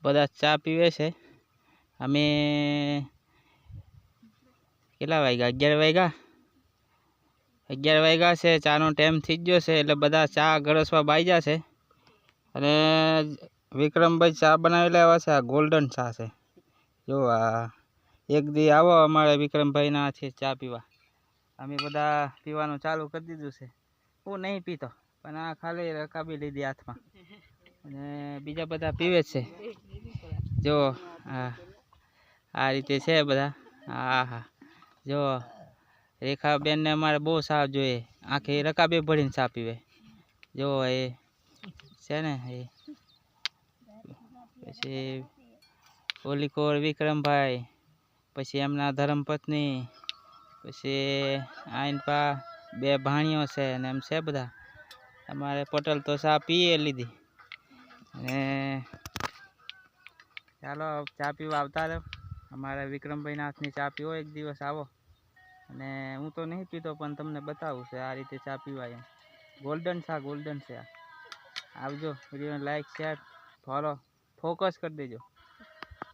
બધા ચા પીવે છે। અમે કેટલા વાગ્યા 11 વાગ્યા છે। ચાનો ટાઈમ થઈ ગયો છે એટલે બધા ચા ગળસવા બાઈ જશે। અને વિક્રમભાઈ ચા બનાવી લાવ્યા છે। આ ગોલ્ડન ચા છે। જો આ એક દી આવો અમારે વિક્રમભાઈના હાથે ચા પીવા। અમે બધા પીવાનું ચાલુ કરી દીધું છે। હું નહીં પીતો પણ આ ખાલી રકાબી લીધી હાથમાં અને બીજા બધા પીવે છે। જો આ રીતે છે બધા। હા હા જો રેખાબેનને અમારે બહુ ચા જોઈએ। આખી રકાબી ભરીને ચા પીવે। જો એ છે ને એ પછી ઓલીકોર વિક્રમભાઈ, પછી એમના ધર્મપત્ની, પછી આઈનપા બે ભાણીઓ છે અને એમ છે બધા। અમારે પટેલ તો ચા પીએ લીધી અને ચાલો ચા પીવા આવતા રહો। અમારે વિક્રમભાઈના હાથની ચા પીવો એક દિવસ આવો। અને હું તો નહીં પીતો પણ તમને બતાવું છે આ રીતે ચા પીવાય એમ। ગોલ્ડન ચા ગોલ્ડન છે। આવજો, વિડીયોને લાઈક શેર ફોલો ફોકસ કરી દેજો।